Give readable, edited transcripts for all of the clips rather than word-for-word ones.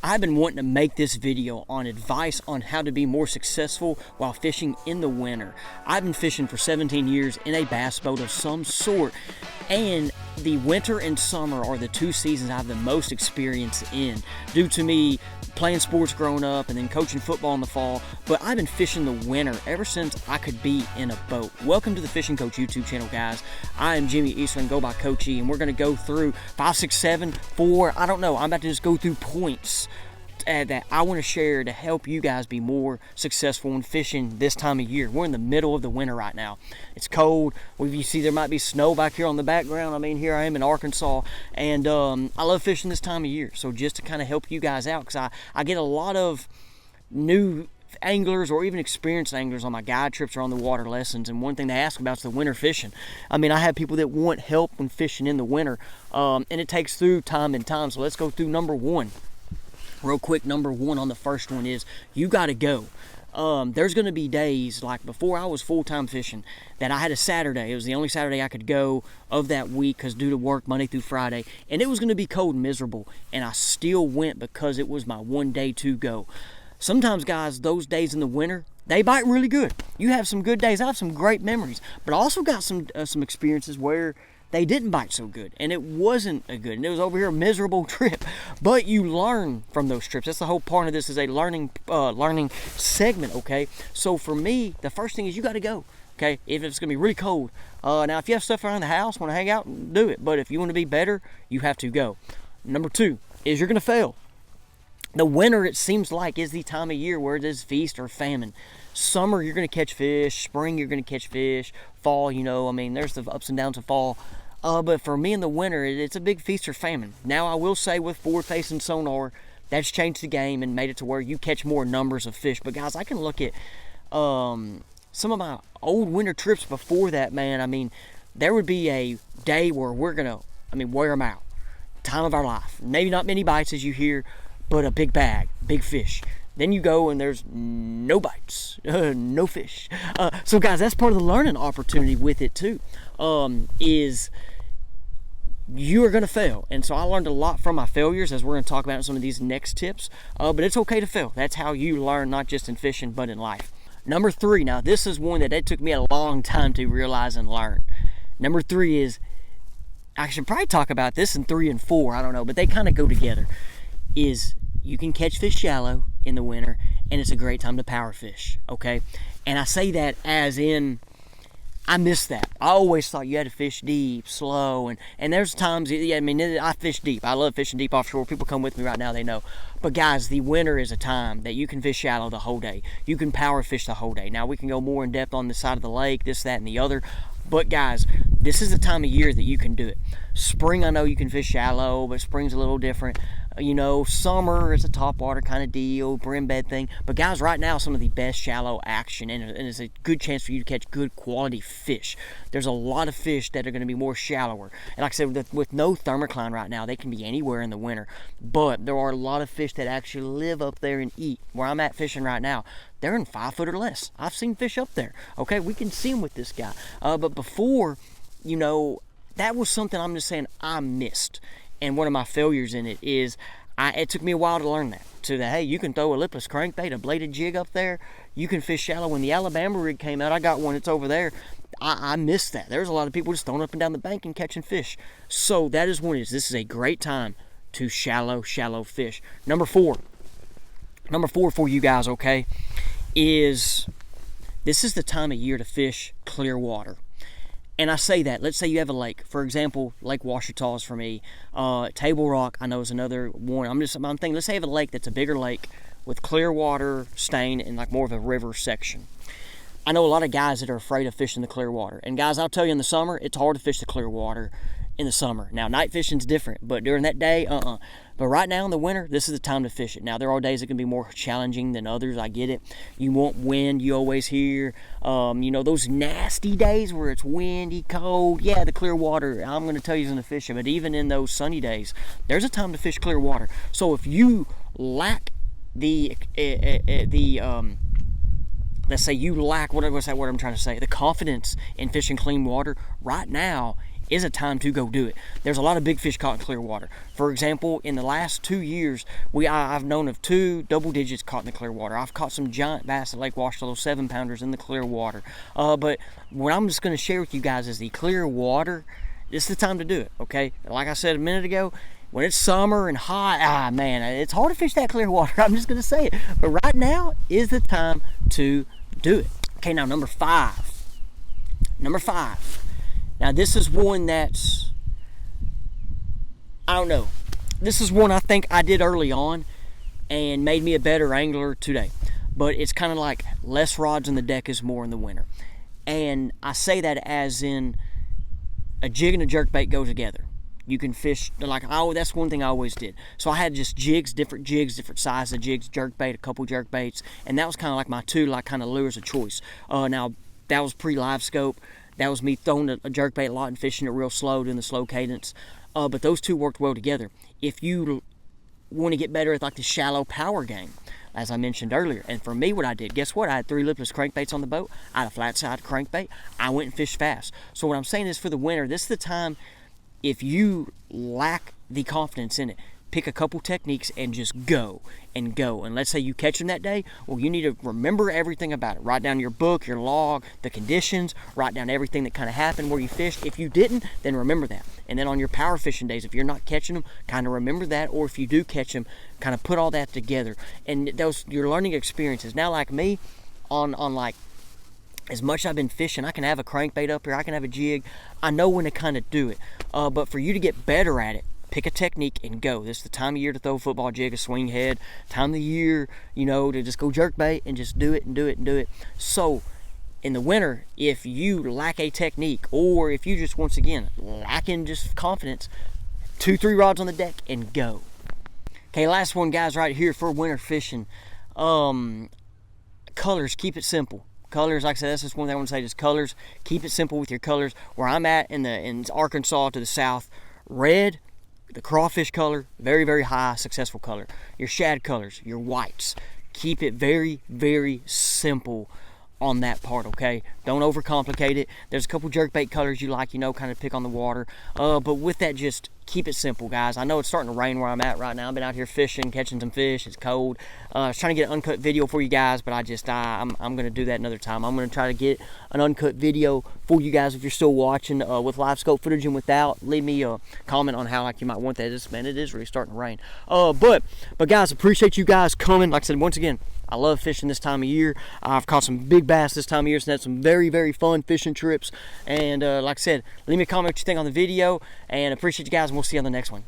I've been wanting to make this video on advice on how to be more successful while fishing in the winter. I've been fishing for 17 years in a bass boat of some sort, and the winter and summer are the two seasons I have the most experience in due to me playing sports growing up and then coaching football in the fall. But I've been fishing the winter ever since I could be in a boat. Welcome to the Fishing Coach YouTube channel, guys. I am Jimmy Eastland, go by Coachy, and we're going to go through 5, 6, 7, 4, I don't know. I'm about to just go through points that I want to share to help you guys be more successful in fishing this time of year. We're in the middle of the winter right now. It's cold. You see there might be snow back here on the background. I mean, here I am in Arkansas, and I love fishing this time of year. So just to kind of help you guys out, because I get a lot of new anglers or even experienced anglers on my guide trips or on the water lessons, and one thing they ask about is the winter fishing. I mean, I have people that want help when fishing in the winter, and it takes through time and time. So let's go through number one. Real quick, number one on the first one is you got to go. There's going to be days, like before I was full-time fishing, that I had a Saturday. It was the only Saturday I could go of that week because due to work Monday through Friday, and it was going to be cold and miserable, and I still went because it was my one day to go. Sometimes, guys, those days in the winter, they bite really good. You have some good days. I have some great memories, but I also got some experiences where they didn't bite so good, and it wasn't a good, and it was over here a miserable trip. But you learn from those trips. That's the whole part of this, is a learning segment, okay? So for me, the first thing is you got to go, okay? If it's going to be really cold. Now, if you have stuff around the house, want to hang out, do it. But if you want to be better, you have to go. Number two is you're going to fail. The winter, it seems like, is the time of year where it is feast or famine. Summer, you're going to catch fish. Spring, you're going to catch fish. Fall, you know, I mean, there's the ups and downs of fall. But for me in the winter, it's a big feast or famine. Now, I will say with forward-facing sonar, that's changed the game and made it to where you catch more numbers of fish. But, guys, I can look at some of my old winter trips before that, man. I mean, there would be a day where we're going to, wear them out. Time of our life. Maybe not many bites, as you hear, but a big bag, big fish. Then you go and there's no bites, no fish. So, guys, that's part of the learning opportunity with it, too, is you are going to fail. And so I learned a lot from my failures, as we're going to talk about in some of these next tips. But it's okay to fail. That's how you learn, not just in fishing, but in life. Number three, now this is one that it took me a long time to realize and learn. Number three is, I should probably talk about this in 3 and 4, I don't know, but they kind of go together, is you can catch fish shallow in the winter, and it's a great time to power fish, okay? And I say that as in, I miss that. I always thought you had to fish deep, slow, and there's times, yeah, I fish deep. I love fishing deep offshore. People come with me right now, they know. But guys, the winter is a time that you can fish shallow the whole day. You can power fish the whole day. Now, we can go more in depth on the side of the lake, this, that, and the other. But guys, this is the time of year that you can do it. Spring, I know you can fish shallow, but spring's a little different. You know, summer is a top water kind of deal, brim bed thing. But guys, right now, some of the best shallow action, and it's a good chance for you to catch good quality fish. There's a lot of fish that are going to be more shallower. And like I said, with no thermocline right now, they can be anywhere in the winter. But there are a lot of fish that actually live up there and eat. Where I'm at fishing right now, they're in 5 foot or less. I've seen fish up there. Okay, we can see them with this guy. But before, you know, that was something I'm just saying I missed. And one of my failures in it is, it took me a while to learn that. To that, hey, you can throw a lipless crankbait, a bladed jig up there. You can fish shallow. When the Alabama rig came out, I got one. It's over there. I missed that. There's a lot of people just throwing up and down the bank and catching fish. So that is one. This is a great time to shallow fish. Number four for you guys, okay, is this is the time of year to fish clear water. And I say that, let's say you have a lake. For example, Lake Ouachita is for me. Table Rock, I know, is another one. I'm thinking, let's say you have a lake that's a bigger lake with clear water stain and like more of a river section. I know a lot of guys that are afraid of fishing the clear water. And guys, I'll tell you, in the summer, it's hard to fish the clear water in the summer. Now, night fishing's different, but during that day, But right now in the winter, this is the time to fish it. Now, there are days that can be more challenging than others. I get it. You want wind, you always hear. You know, those nasty days where it's windy, cold. Yeah, the clear water, I'm going to tell you, is going to fish it. But even in those sunny days, there's a time to fish clear water. So if you lack let's say you lack, what's that word I'm trying to say, the confidence in fishing clean water, right now is a time to go do it. There's a lot of big fish caught in clear water. For example, in the last 2 years, I've known of 2 double digits caught in the clear water. I've caught some giant bass at Lake Washita, 7-pounders in the clear water. But what I'm just going to share with you guys is the clear water. This is the time to do it, okay? Like I said a minute ago, when it's summer and hot, man, it's hard to fish that clear water. I'm just going to say it. But right now is the time to do it. Okay, now number 5. Number 5. Now this is one that's, I don't know. This is one I think I did early on and made me a better angler today. But it's kind of like less rods in the deck is more in the winter. And I say that as in a jig and a jerkbait go together. You can fish, that's one thing I always did. So I had just different sizes of jigs, jerkbait, a couple jerkbaits, and that was kind of like my 2 kind of lures of choice. Now, that was pre-live scope. That was me throwing a jerkbait a lot and fishing it real slow, doing the slow cadence. But those 2 worked well together. If you want to get better at the shallow power game, as I mentioned earlier, and for me, what I did, guess what? I had 3 lipless crankbaits on the boat. I had a flat side crankbait. I went and fished fast. So what I'm saying is, for the winter, this is the time. If you lack the confidence in it, pick a couple techniques and just go and go. And let's say you catch them that day, well, you need to remember everything about it. Write down your book, your log, the conditions, write down everything that kind of happened where you fished. If you didn't, then remember that. And then on your power fishing days, if you're not catching them, kind of remember that. Or if you do catch them, kind of put all that together. And those your learning experiences. Now, like me, on as much as I've been fishing, I can have a crankbait up here, I can have a jig. I know when to kind of do it. But for you to get better at it, pick a technique and go. This is the time of year to throw a football jig, a swing head. Time of the year, to just go jerkbait and just do it and do it and do it. So, in the winter, if you lack a technique, or if you just, once again, lacking just confidence, 2-3 rods on the deck and go. Okay, last one, guys, right here for winter fishing. Colors, keep it simple. Colors, like I said, that's just one thing I want to say, just colors. Keep it simple with your colors. Where I'm at in Arkansas to the south, red, the crawfish color, very, very high, successful color. Your shad colors, your whites. Keep it very, very simple on that part, okay? Don't overcomplicate it. There's a couple jerkbait colors you like, kind of pick on the water. But with that, just keep it simple, guys. I know it's starting to rain where I'm at right now. I've been out here fishing, catching some fish. It's cold. I was trying to get an uncut video for you guys, but I'm going to do that another time. I'm going to try to get an uncut video for you guys if you're still watching with live scope footage and without. Leave me a comment on how you might want that. Man, it is really starting to rain. But guys, appreciate you guys coming. Like I said, once again, I love fishing this time of year. I've caught some big bass this time of year, so that's some very, very fun fishing trips. And like I said, leave me a comment what you think on the video, and appreciate you guys, and we'll see you on the next one.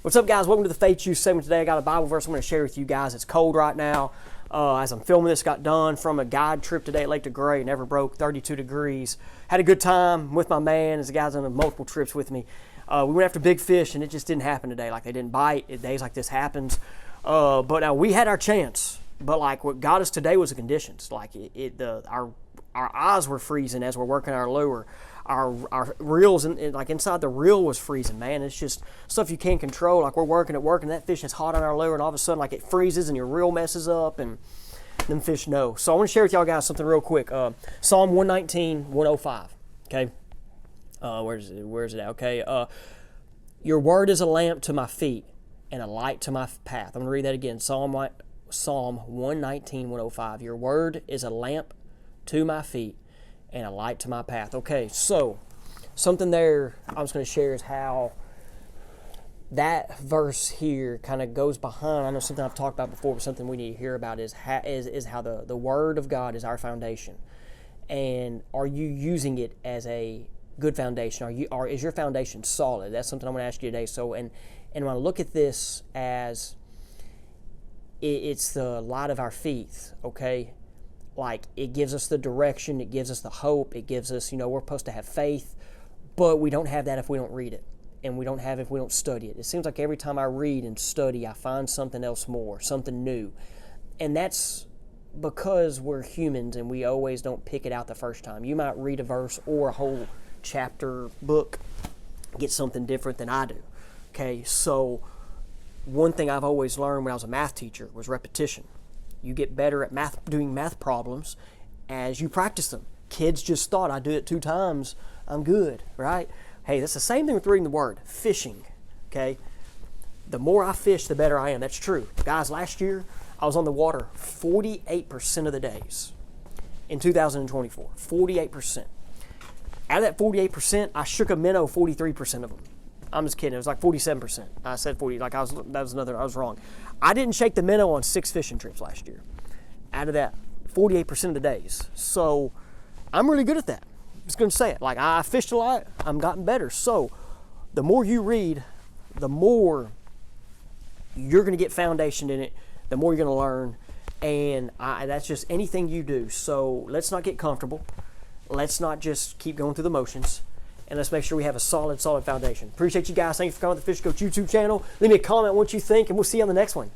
What's up, guys? Welcome to the Faith Use segment today. I got a Bible verse I'm going to share with you guys. It's cold right now. As I'm filming this, got done from a guide trip today at Lake DeGray. Never broke, 32 degrees. Had a good time with my man, as the guys on multiple trips with me. We went after big fish, and it just didn't happen today. They didn't bite. Days like this happens. But now we had our chance. But what got us today was the conditions. Our eyes were freezing as we're working our lure. Our reels inside the reel was freezing, man. It's just stuff you can't control. We're working and that fish is hot on our lure, and all of a sudden it freezes and your reel messes up, and them fish know. So I want to share with y'all guys something real quick. Psalm 119, 105. Okay. Where's it at? Okay. Your word is a lamp to my feet and a light to my path. I'm gonna read that again. Psalm 119, 105. Your word is a lamp to my feet and a light to my path. Okay, so something there I was going to share is how that verse here kind of goes behind. I know something I've talked about before, but something we need to hear about is how the Word of God is our foundation. And are you using it as a good foundation? Is your foundation solid? That's something I'm going to ask you today. So, and when I look at this as it's the light of our feet, okay? It gives us the direction, it gives us the hope, it gives us, we're supposed to have faith, but we don't have that if we don't read it, and we don't have it if we don't study it. It seems like every time I read and study, I find something else more, something new. And that's because we're humans and we always don't pick it out the first time. You might read a verse or a whole chapter, book, get something different than I do, okay? So one thing I've always learned when I was a math teacher was repetition. You get better at doing math problems as you practice them. Kids just thought, I do it 2 times, I'm good, right? Hey, that's the same thing with reading the Word. Fishing, okay? The more I fish, the better I am. That's true. Guys, last year, I was on the water 48% of the days in 2024. 48%. Out of that 48%, I shook a minnow 43% of them. I'm just kidding. It was like 47%. I said 40. I was wrong. I didn't shake the minnow on 6 fishing trips last year. Out of that, 48% of the days. So I'm really good at that. I'm just going to say it. Like, I fished a lot. I'm gotten better. So the more you read, the more you're going to get foundation in it, the more you're going to learn. And that's just anything you do. So let's not get comfortable. Let's not just keep going through the motions. And let's make sure we have a solid foundation. Appreciate you guys. Thanks for coming to the Fish Coach YouTube channel. Leave me a comment what you think, and we'll see you on the next one.